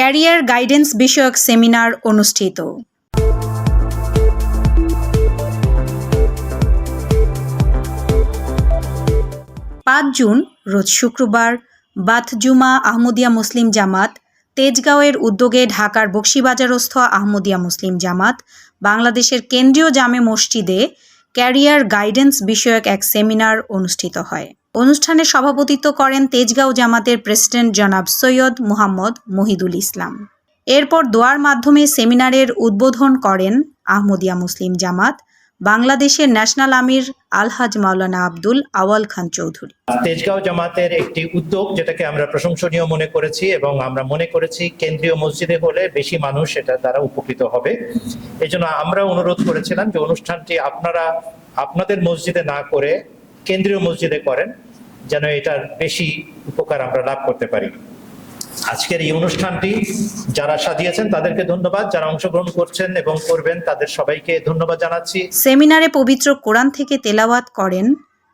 Career guidance বিষয়ক seminar অনুষ্ঠিত। 5 June রোজ শুক্রবার বাথজুমা আহমদিয়া মুসলিম জামাত তেজগাঁওয়ের উদ্যোগে ঢাকার বকশীবাজারস্থ আহমদিয়া মুসলিম জামাত বাংলাদেশের কেন্দ্রীয় জামে মসজিদে ক্যারিয়ার গাইডেন্স বিষয়ক এক সেমিনার অনুষ্ঠিত হয়। অনুষ্ঠানে সভাপতিত্ব করেন তেজগাঁও জামাতের প্রেসিডেন্ট জনাব সৈয়দ মুহাম্মদ মহিদুল ইসলাম। এরপর দোয়ার মাধ্যমে সেমিনারের উদ্বোধন করেন আহমদিয়া মুসলিম জামাত বাংলাদেশের ন্যাশনাল আমির আলহাজ মাওলানা আব্দুল আওয়াল খান চৌধুরী। তেজগাঁও জামাতের একটি উদ্যোগ যেটাকে আমরা প্রশংসনীয় মনে করেছি এবং আমরা মনে করেছি কেন্দ্রীয় মসজিদে হলে বেশি মানুষ এটা দ্বারা উপকৃত হবে। এই জন্য আমরা অনুরোধ করেছিলাম যে অনুষ্ঠানটি আপনারা আপনাদের মসজিদে না করে কেন্দ্রীয় মসজিদে করেন, যেন এটার বেশি উপকার আমরা লাভ করতে পারি। আজকের এই অনুষ্ঠানটি যারা সাজিয়েছেন তাদেরকে ধন্যবাদ, যারা অংশগ্রহণ করছেন এবং করবেন তাদের সবাইকে ধন্যবাদ জানাচ্ছি। সেমিনারে পবিত্র কোরআন থেকে তেলাওয়াত করেন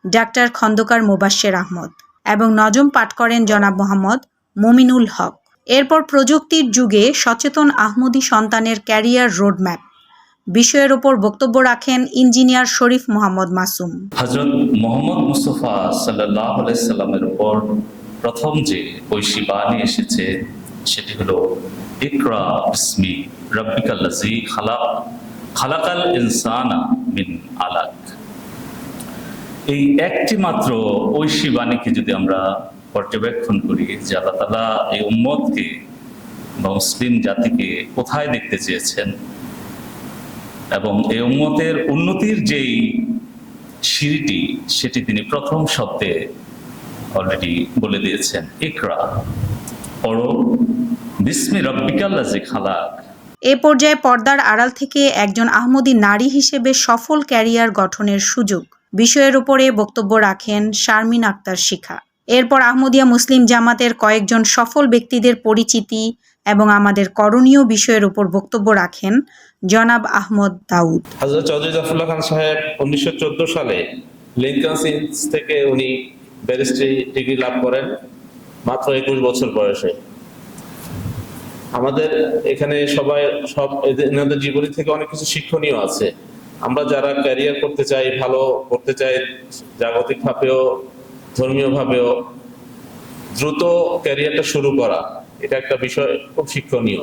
ডাক্তার খন্দকার মোবাশ্বের আহমদ এবং নজম পাঠ করেন জনাব মোহাম্মদ মুমিনুল হক। এরপর প্রযুক্তির যুগে সচেতন আহমদী সন্তানের ক্যারিয়ার রোডম্যাপ বিষয়ের উপর বক্তব্য রাখেন ইঞ্জিনিয়ার শরীফ মোহাম্মদ মাসুম। হযরত মুহাম্মদ মুস্তাফা সাল্লাল্লাহু আলাইহি সাল্লামের উপর প্রথম যে ঐশী বাণী এসেছে সেটি হলো ইকরা বিসমি রাব্বিকাল্লাযী খালাক খালাকাল ইনসানা মিন আলাক। এই একটি মাত্র ঐশী বাণীকে যদি আমরা পর্যবেক্ষণ করি যে আল্লাহ তাআলা এই উম্মতকে বা মুসলিম জাতিকে কোথায় দেখতে চেয়েছেন এবং এই উম্মতের উন্নতির যেই সিঁড়িটি সেটি তিনি প্রথম শব্দে অলরেডি বলে দিয়েছেন, ইকরা পড়ো বিসমি রাব্বিকাল্লাযী খালাক। এ পর্যায়ে পর্দার আড়াল থেকে একজন আহমদী নারী হিসেবে সফল ক্যারিয়ার গঠনের সুযোগ বিষয়ের উপরে বক্তব্য রাখেন শারমিন আক্তার শিখা। এরপর আহমদিয়া মুসলিম জামাতের কয়েকজন সফল ব্যক্তিদের পরিচিতি এবং আমাদের করণীয় বিষয়ের উপর বক্তব্য রাখেন জনাব আহমদ দাউদ। হযরত চৌধুরী জাফরুল্লাহ খান সাহেব 1914 সালে লিংকন ইনস থেকে উনি ব্যারিস্টারি ডিগ্রি লাভ করেন মাত্র 21 বছর বয়সে। আমাদের এখানে সবাই এনাদের জীবনী থেকে অনেক কিছু শিক্ষণীয় আছে। আমরা যারা ক্যারিয়ার করতে চাই, ভালো করতে চাই, জাগতিক ভাবেও ধর্মীয় ভাবেও দ্রুত ক্যারিয়ারটা শুরু করা, এটা একটা বিষয় খুব শিক্ষণীয়।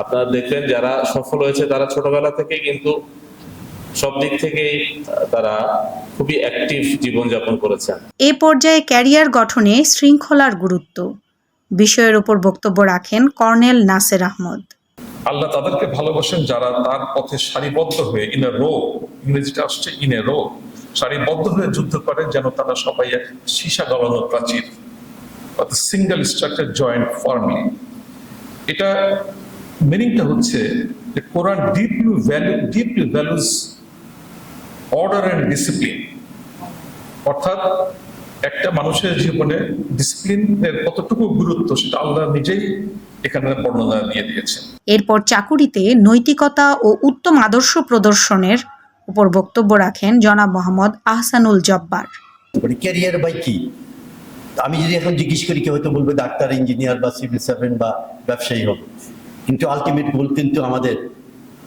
আপনারা দেখবেন যারা সফল হয়েছে তারা ছোটবেলা থেকে কিন্তু সব দিক থেকেই তারা খুবই অ্যাক্টিভ জীবনযাপন করেছেন। এ পর্যায়ে ক্যারিয়ার গঠনে শৃঙ্খলার গুরুত্ব বিষয়ের উপর বক্তব্য রাখেন কর্নেল নাসের আহমদ। আল্লাহ তাদেরকে ভালোবাসেন যারা তার পথে সারিবদ্ধ হয়ে ইন এ রো, ইংরেজিটা আসছে ইন এ রো, সারিবদ্ধ হয়ে যুদ্ধ করে যেন তারা সবাই এক সীসা গলানো প্রাচীর, অর্থাৎ সিঙ্গেল স্ট্রাকচার জয়েন্ট ফার্মলি। এটা মিনিংটা হচ্ছে যে Quran deeply values order and discipline, অর্থাৎ একটা মানুষের জীবনে ডিসিপ্লিনের কতটুকু গুরুত্ব সেটা আল্লাহ নিজেই এখানে বর্ণনা দিয়ে দিয়েছেন। এরপর চাকুরিতে নৈতিকতা ও উত্তম আদর্শ প্রদর্শনের উপর বক্তব্য রাখেন জনাব মোহাম্মদ আহসানুল জব্বার। ক্যারিয়ার বাই কি, আমি যদি এখন জিজ্ঞেস করি কেউ হয়তো বলবে ডাক্তার, ইঞ্জিনিয়ার বা সিভিল সার্ভেন্ট বা ব্যবসায়ী হবে, কিন্তু আলটিমেট গোল কিন্তু আমাদের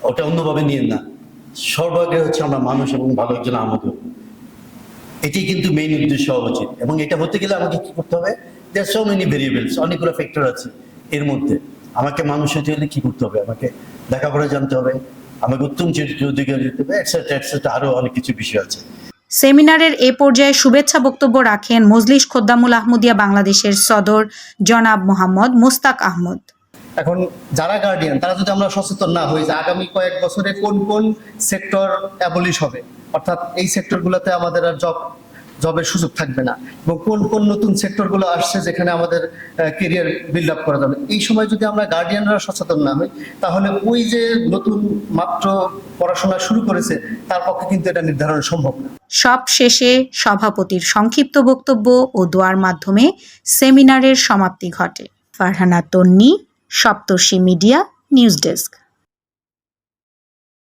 ওটা অন্যভাবে নিয়ে না, সর্বাগ্রে হচ্ছে আমরা মানুষ এবং ভালো একজন আহমদ। এটাই কিন্তু মেইন উদ্দেশ্য হওয়া উচিত। এবং এটা হতে গেলে আমাকে কি করতে হবে, দেয়ার সো মেনি ভেরিয়েবলস, অনেকগুলো ফ্যাক্টর আছে এর মধ্যে। আমাকে মানুষ হতে হলে কি করতে হবে, আমাকে লেখাপড়া জানতে হবে, আমাকে উত্তম চরিত্র অধিকার দিতে হবে, এটসেট্রা এটসেট্রা, আরো অনেক কিছু বিষয় আছে। সেমিনারের এ পর্যায়ে শুভেচ্ছা বক্তব্য রাখেন মজলিস খোদ্দামুল আহমদিয়া বাংলাদেশের সদর জনাব মোহাম্মদ মুস্তাক আহমদ। এখন যারা গার্ডিয়ান তারা যদি আমরা সচেতন না হই যে আগামী কয়েক বছরে কোন কোন সেক্টর অ্যাবলিশ হবে, অর্থাৎ এই সেক্টরগুলোতে আমাদের আর জবের সুযোগ থাকবে না, এবং কোন কোন নতুন সেক্টরগুলো আসছে যেখানে আমাদের ক্যারিয়ার বিল্ড আপ করা যাবে, এই সময় যদি আমরা গার্ডিয়ানরা সচেতন না হই তাহলে ওই যে নতুন মাত্র পড়াশোনা শুরু করেছে তার পক্ষে কিন্তু এটা নির্ধারণ সম্ভব না। সব শেষে সভাপতির সংক্ষিপ্ত বক্তব্য ও দোয়ার মাধ্যমে সেমিনারের সমাপ্তি ঘটে। ফারহানা তন্নি, সপ্তর্ষি মিডিয়া, নিউজ ডেস্ক।